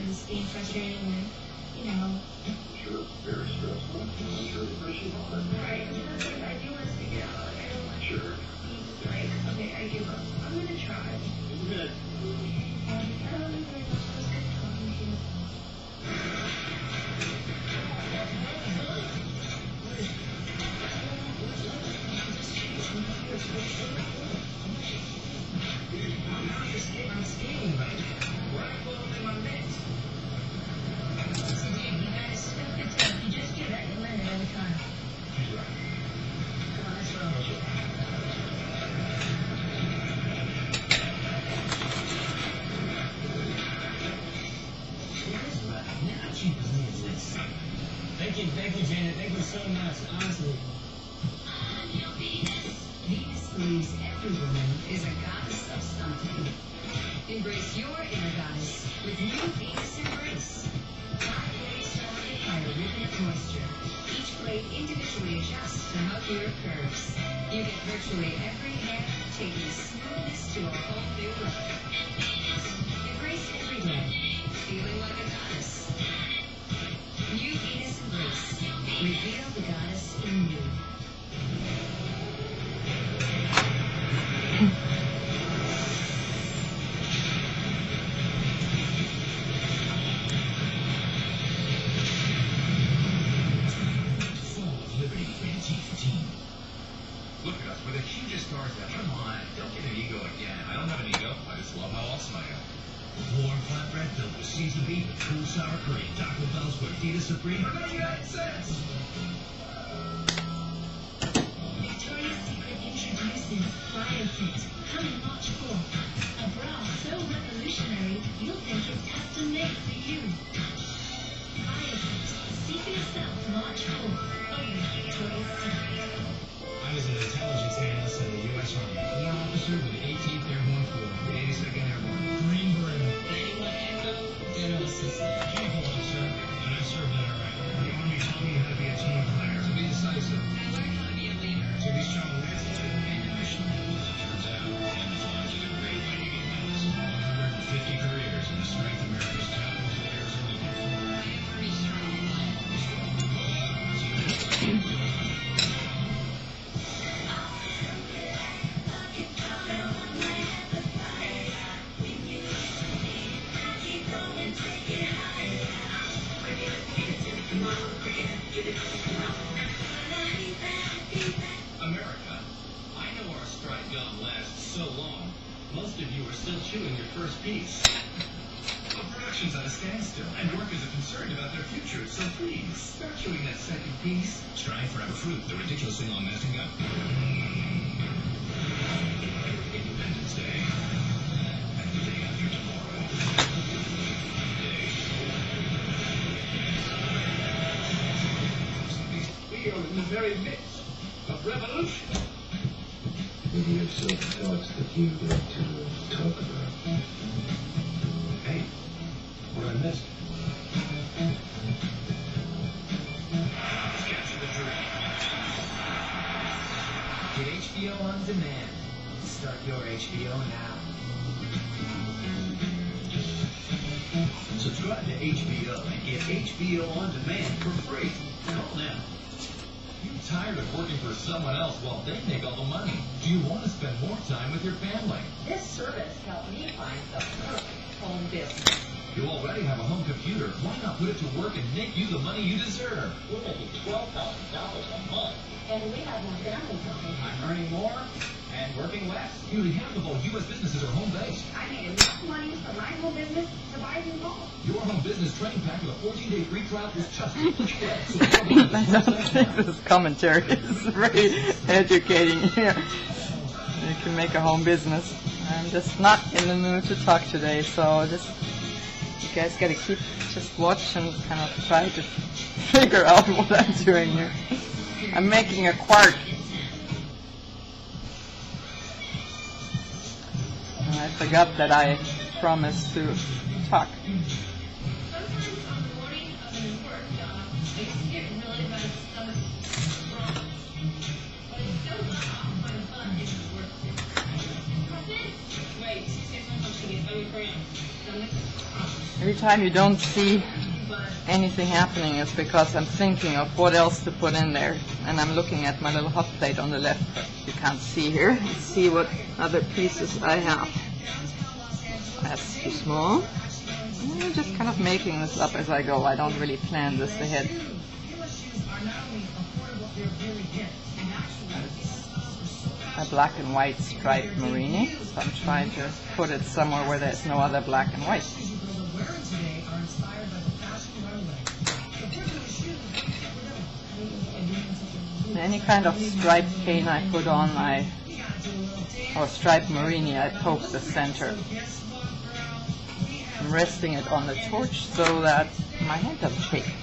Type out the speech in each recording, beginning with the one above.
friends being frustrated with, you know. Sure, very stressful. I'm sure the person on it. Right. That's what I do want to figure out. I don't want Sure. to like, okay, I give up. I'm going to try. Good. I don't know if I'm supposed to talk to you. I'm skiing right now. What I put on in my mix. So, Jake, you guys step the tape. You just do that. You learn it every time. He's right. Come on, let's roll. That's right. Now she believes this. Thank you, Janet. Thank you so much. Honestly. Venus believes every woman is a goddess of something. Embrace your inner goddess with new Venus Embrace. 5 blades supported by a rhythmic moisture. Each blade individually adjusts to healthier curves. You get virtually every hair, taking smoothness to a whole new look. Embrace every day, feeling like a goddess. New Venus Embrace. Reveal the goddess in you. Look at us, we're the hugest stars ever. Come on, don't get an ego again. I don't have an ego. I just love how awesome I am. Warm flatbread filled with seasoned beef and cool sour cream. Taco Bell's Gordita Supreme. For 99 cents! Victoria's Secret introduces BioFit. Coming March 4th. A bra so revolutionary, you'll think it's custom made for you. BioFit. See for yourself March 4th. Only Victoria's Secret. I was an intelligence analyst in the U.S. Army. War officer with the 18th Airborne Corps. The 82nd Airborne. Green Beret. Anyone echo? General Assistant. Chemical officer. And I served in Iraq. The Army taught me how to be a team player. To be decisive. I learned how to be a leader. To be strong mentally and emotionally. Turns out, camouflage is a great way to get noticed. 150 careers in the strength America's top employers are looking for. I am pretty strong. America, I know our strike don't last so long. Most of you are still chewing your first piece. But production's at a standstill, and workers are concerned about their future, so please, start chewing that second piece. Strike forever fruit, the ridiculously long-lasting gum. Independence Day. And the day after tomorrow. We are in the very midst of revolution. Maybe you have some thoughts that you'd like to talk about. Hey, what I missed? Capture the dream. Get HBO on demand. Start your HBO now. Subscribe to HBO and get HBO on demand for free. Call now. You tired of working for someone else while they make all the money? Do you want to spend more time with your family? This service helped me find the perfect home business. You already have a home computer. Why not put it to work and make you the money you deserve? We're making $12,000 a month. And we have more family time. I'm earning more and working less. Nearly half of all U.S. businesses are home-based. I made enough money for my home business to buy a new home. Your home business training pack with a 14-day free trial is just I don't think this commentary is very educating here. You can make a home business. I'm just not in the mood to talk today, so just you guys got to just watch and kind of try to figure out what I'm doing here. I'm making a quark. And I forgot that I promised to talk. Sometimes on the morning of an important job, I used to get really bad stomach cramps. But it's so not off my butt if it's worth it. What's it? Wait, say something to get stomach cramps. Stomach cramps. Every time you don't see anything happening, it's because I'm thinking of what else to put in there. And I'm looking at my little hot plate on the left, but you can't see here. Let's see what other pieces I have. That's too small. I'm just kind of making this up as I go. I don't really plan this ahead. A black and white striped Marini, so I'm trying to put it somewhere where there's no other black and white. Any kind of striped cane I put on, or striped Marini, I poke the center. I'm resting it on the torch so that my hand doesn't shake.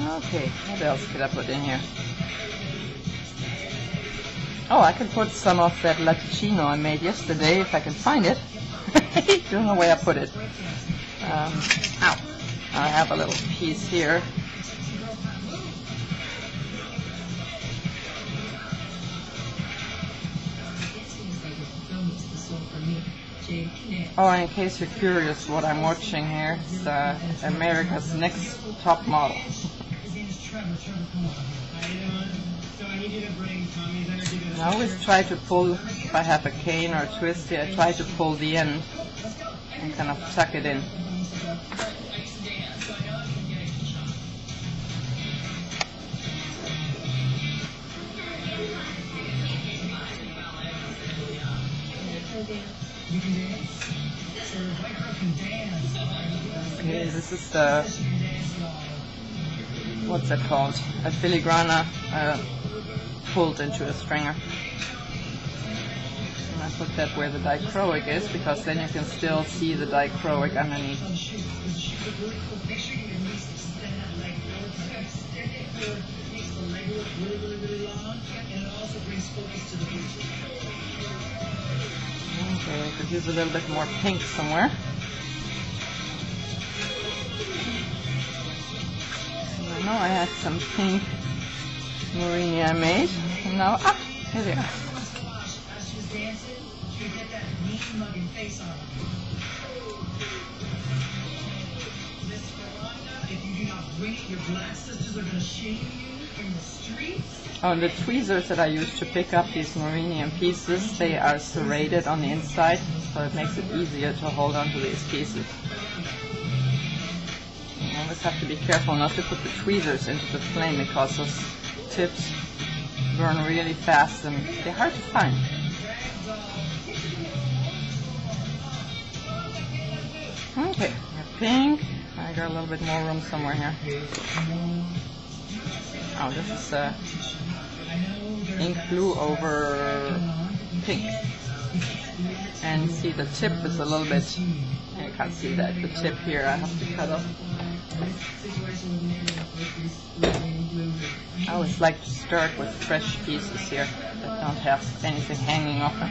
Okay, what else could I put in here? Oh, I could put some of that latticino I made yesterday if I can find it. Don't know where I put it. Ow. I have a little piece here. Oh, in case you're curious what I'm watching here, it's America's Next Top Model. I always try to pull, if I have a cane or a twisty, I try to pull the end and kind of tuck it in. Okay, this is the, what's that called? A filigrana pulled into a stringer. And I put that where the dichroic is, because then you can still see the dichroic underneath. Okay, I could use a little bit more pink somewhere. I know I had some pink Marini I made, and now, here they are. Oh, and the tweezers that I use to pick up these Marini pieces, they are serrated on the inside, so it makes it easier to hold on to these pieces. You always have to be careful not to put the tweezers into the flame because those tips burn really fast and they're hard to find. Okay, pink. I got a little bit more room somewhere here. Oh, this is ink blue over pink. And see, the tip is a little bit, I can't see that, the tip here I have to cut off. I always like to start with fresh pieces here that don't have anything hanging off them.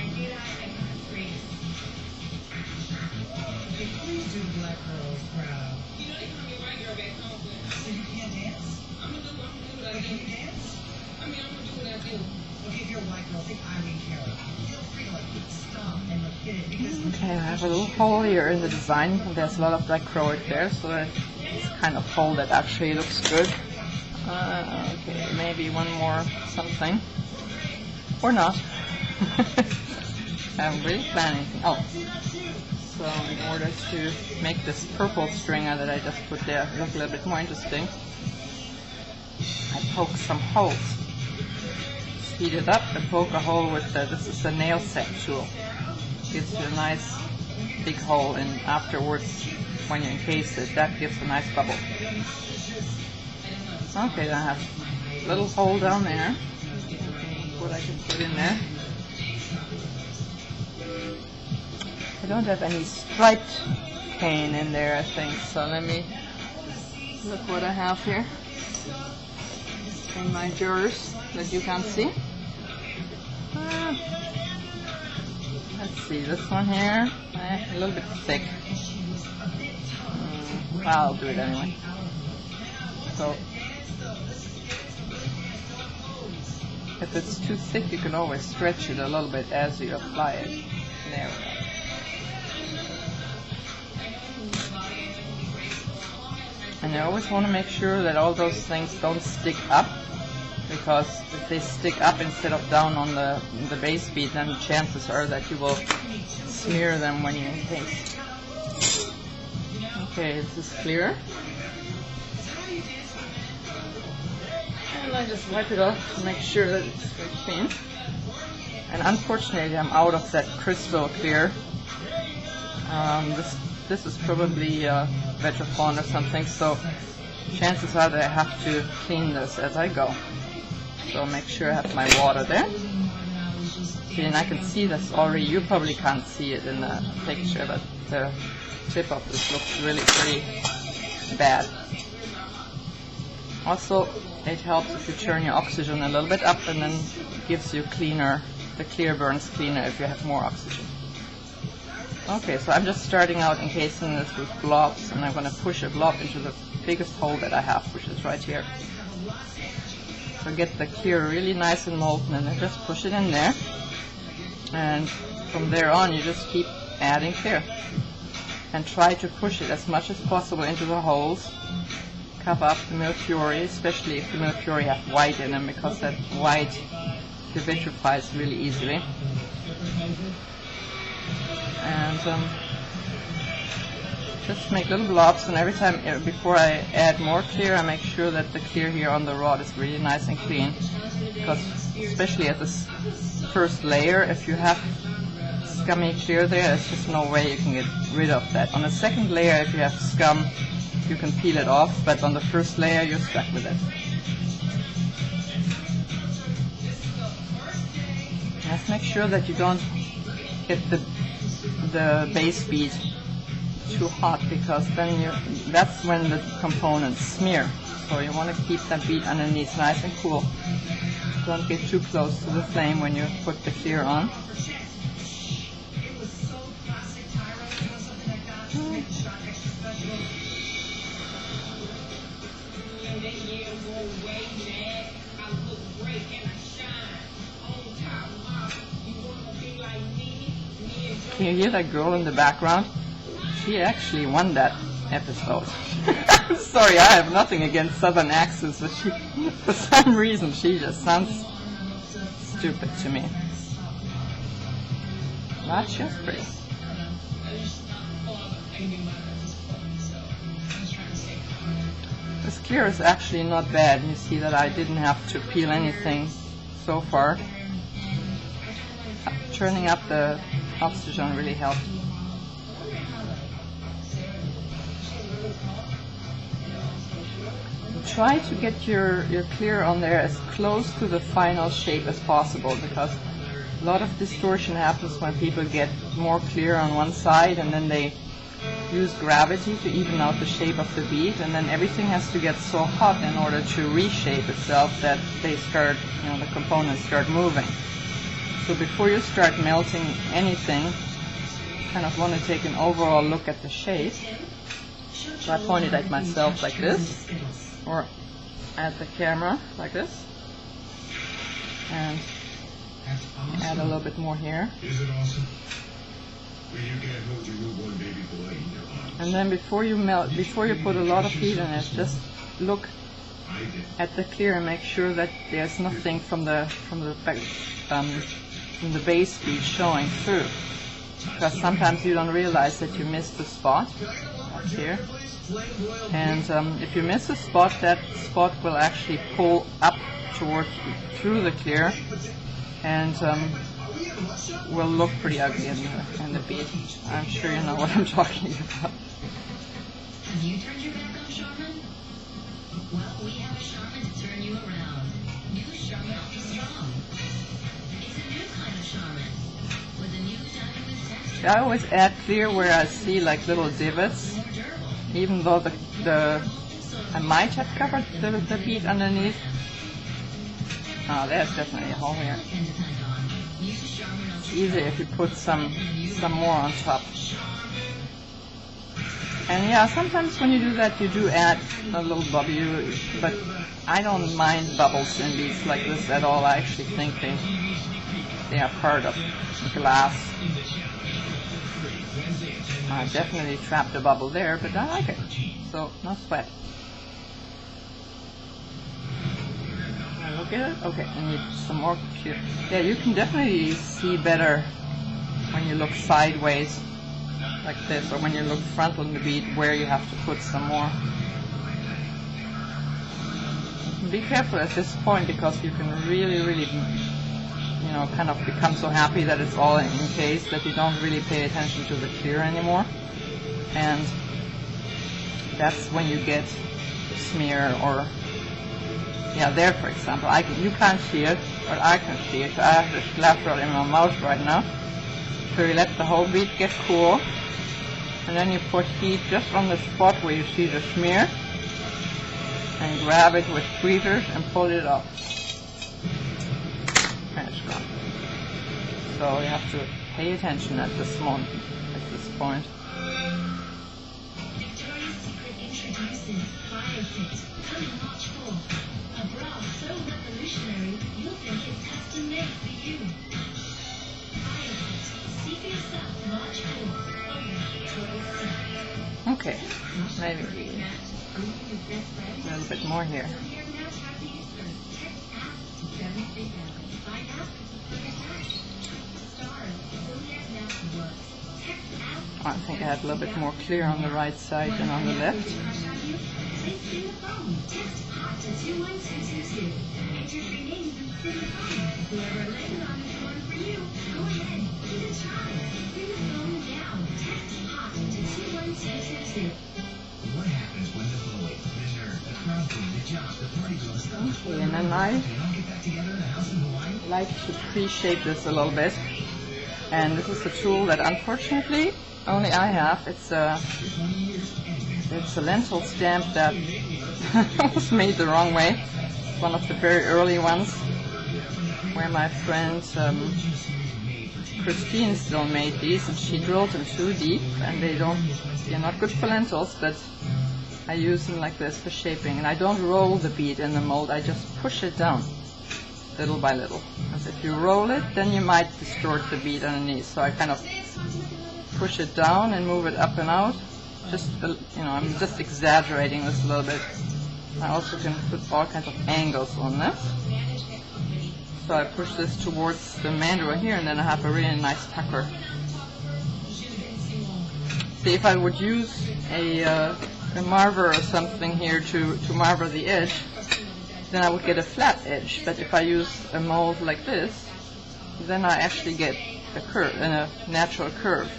Okay, I have a little hole here in the design. There's a lot of dichroic there, so it's kind of hole that actually looks good. Okay, maybe one more something. Or not. I haven't really planned anything. Oh. So in order to make this purple stringer that I just put there look a little bit more interesting, I poke some holes. Speed it up and poke a hole with this is a nail set tool. Gives you a nice big hole, and afterwards when you encase it, that gives a nice bubble. Okay, then I have a little hole down there. What I can put in there. I don't have any striped cane in there, I think, so let me look what I have here in my jars that you can't see. Let's see, this one here, a little bit thick. I'll do it anyway. So, if it's too thick, you can always stretch it a little bit as you apply it. There we go. you always want to make sure that all those things don't stick up, because if they stick up instead of down on the base bead, then chances are that you will smear them when you encase. Okay, this is clear. And I just wipe it off to make sure that it's very clean. And unfortunately, I'm out of that crystal clear. This is probably Vetrafon or something, so chances are that I have to clean this as I go. So make sure I have my water there. See, and I can see this already. You probably can't see it in the picture, but the tip of this looks really pretty bad. Also, it helps if you turn your oxygen a little bit up, and then it gives you cleaner, the clear burns cleaner if you have more oxygen. Okay, so I'm just starting out encasing this with blobs, and I'm going to push a blob into the biggest hole that I have, which is right here. So get the clear really nice and molten, and then just push it in there. And from there on, you just keep adding clear. And try to push it as much as possible into the holes. Cover up the mercury, especially if the mercury have white in them, because that white vitrifies really easily. And just make little blobs, and every time before I add more clear, I make sure that the clear here on the rod is really nice and clean, because especially at this first layer, if you have scummy clear there, there's just no way you can get rid of that. On the second layer, if you have scum, you can peel it off, but on the first layer, you're stuck with it. Just make sure that you don't get the base bead too hot, because then that's when the components smear. So you want to keep that bead underneath nice and cool. Don't get too close to the flame when you put the clear on. Can you hear that girl in the background? She actually won that episode. Sorry, I have nothing against southern accents, but she, for some reason, she just sounds stupid to me. Not just pretty. This clear is actually not bad. You see that I didn't have to peel anything so far. Turning up the oxygen really helped. Try to get your clear on there as close to the final shape as possible, because a lot of distortion happens when people get more clear on one side and then they use gravity to even out the shape of the bead, and then everything has to get so hot in order to reshape itself that they start, the components start moving. So before you start melting anything, you kind of want to take an overall look at the shape. So I point it at myself like this, or at the camera like this, and add a little bit more here. Is it awesome? When you can't hold your newborn baby boy in your arms. And then before you put a lot of heat in it, just look at the clear and make sure that there's nothing from the base bead showing through, because sometimes you don't realize that you missed the spot up here. And if you miss a spot, that spot will actually pull up through the clear, and will look pretty ugly in the bead. I'm sure you know what I'm talking about. Have you turned your back on Charmin? Well, we have a Charmin to turn you around. New Charmin Ultra Strong. It's a new kind of Charmin with a new diamond texture. I always add clear where I see like little divots, even though I might have covered the bead underneath. Oh, there's definitely a hole here. It's easier if you put some more on top. And yeah, sometimes when you do that, you do add a little bubble, but I don't mind bubbles in beads like this at all. I actually think they are part of glass. I definitely trapped a bubble there, but I like it, so no sweat. look at it? Okay, I need some more clear. Yeah, you can definitely see better when you look sideways like this, or when you look frontal in the bead where you have to put some more. Be careful at this point because you can really, you know, kind of become so happy that it's all in case that you don't really pay attention to the clear anymore. And that's when you get smear or, yeah, there for example, you can't see it, but I can see it. I have this collateral in my mouth right now. So you let the whole bead get cool, and then you put heat just on the spot where you see the smear, and grab it with tweezers and pull it up. And it's gone. So you have to pay attention at this moment, at this point. Victoria's Secret introduces BioFit, coming March 4th. A bra so revolutionary, you'll think it's custom made for you. BioFit, see for yourself March 4th. Only Victoria's Secret. Okay, maybe a little bit more here. I think I had a little bit more clear on the right side than on the left. What happens when the bully, the nerd, the crowd queen, the jock, the party girl, the Okay, and then I they all get back together in a house in Hawaii? like to pre-shape this a little bit. And this is a tool that unfortunately only I have. It's a lentil stamp that was made the wrong way. It's one of the very early ones where my friend Christine still made these, and she drilled them too deep, and they're not good for lentils, but I use them like this for shaping. And I don't roll the bead in the mold, I just push it down little by little. Because if you roll it, then you might distort the bead underneath. So I kind of push it down and move it up and out. Just, you know, I'm just exaggerating this a little bit. I also can put all kinds of angles on this. So I push this towards the mandrel here, and then I have a really nice tucker. See, if I would use a marver or something here to marver the edge, then I would get a flat edge. But if I use a mold like this, then I actually get a curve, and a natural curve.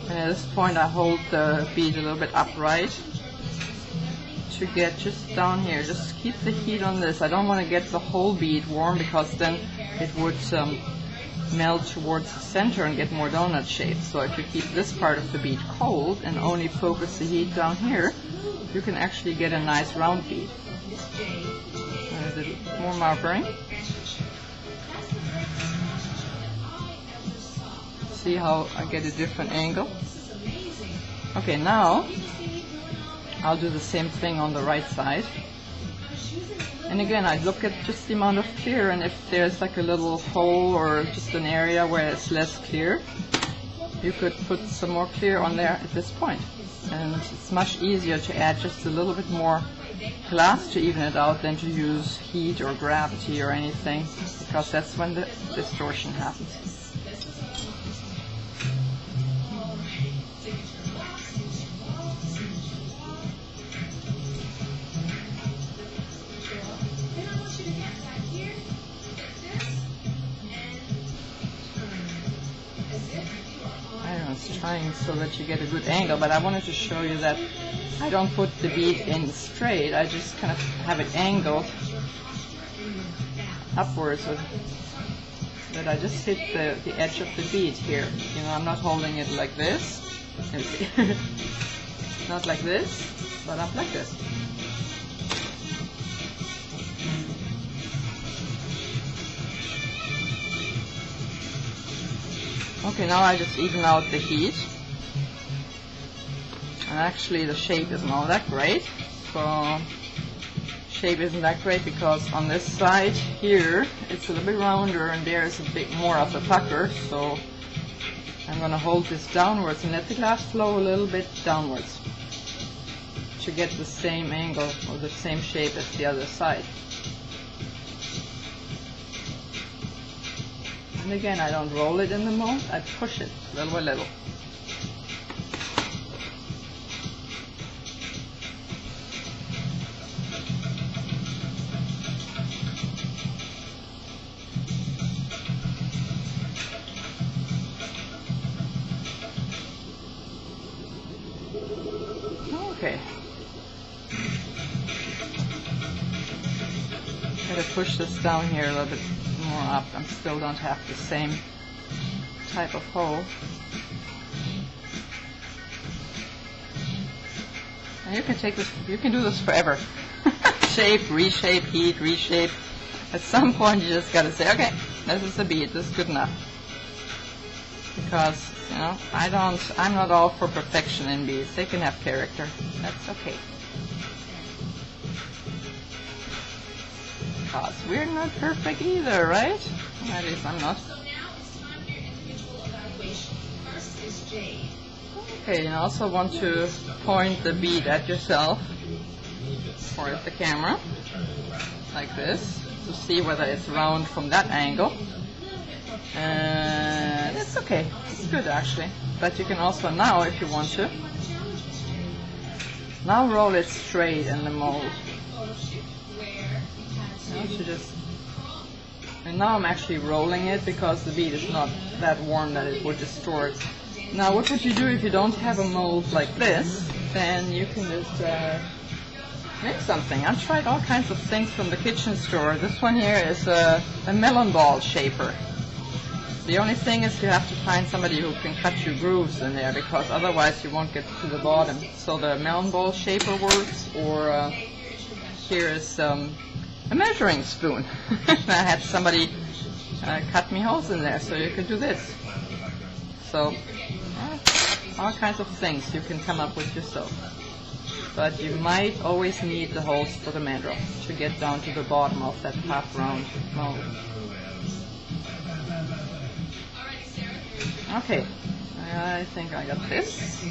And at this point I hold the bead a little bit upright to get just down here. Just keep the heat on this. I don't want to get the whole bead warm because then it would melt towards the center and get more donut shape. So if you keep this part of the bead cold and only focus the heat down here, you can actually get a nice round bead. And a little more marbering. See how I get a different angle? Okay, now I'll do the same thing on the right side. And again, I look at just the amount of clear, and if there's like a little hole or just an area where it's less clear, you could put some more clear on there at this point. And it's much easier to add just a little bit more glass to even it out than to use heat or gravity or anything, because that's when the distortion happens. Trying so that you get a good angle, but I wanted to show you that I don't put the bead in straight, I just kind of have it angled upwards so that I just hit the edge of the bead here. You know, I'm not holding it like this, not like this, but up like this. Okay, now I just even out the heat. And actually the shape isn't all that great. So shape isn't that great because on this side here it's a little bit rounder and there is a bit more of a pucker. So I'm going to hold this downwards and let the glass flow a little bit downwards to get the same angle or the same shape as the other side. And again, I don't roll it in the mold, I push it little by little. Okay. Gotta push this down here a little bit more up. I still don't have the same type of hole. And you can take this, you can do this forever. Shape, reshape, heat, reshape. At some point you just gotta say, okay, this is the bead, this is good enough. Because, you know, I'm not all for perfection in beads. They can have character. That's okay. Because we're not perfect either, right? At least I'm not. So now it's time for your individual evaluation. First is Jade. Okay, you also want to point the bead at yourself or at the camera, like this, to see whether it's round from that angle. And it's okay, it's good actually. But you can also now, if you want to, now roll it straight in the mold. And now I'm actually rolling it because the bead is not that warm that it would distort. Now what would you do if you don't have a mold like this? Then you can just make something. I've tried all kinds of things from the kitchen store. This one here is a melon ball shaper. The only thing is you have to find somebody who can cut you grooves in there, because otherwise you won't get to the bottom. So the melon ball shaper works, or here is a measuring spoon. I had somebody cut me holes in there, so you can do this. So all kinds of things you can come up with yourself. But you might always need the holes for the mandrel to get down to the bottom of that half round mold. Okay, I think I got this.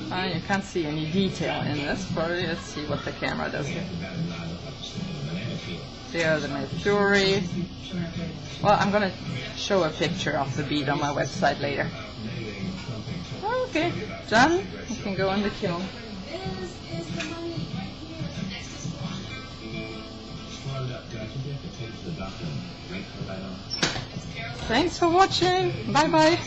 You can't see any detail in this, but let's see what the camera does here. There, the Mercury. Well, I'm going to show a picture of the bead on my website later. Okay, done. You can go in the kiln. Thanks for watching. Bye bye.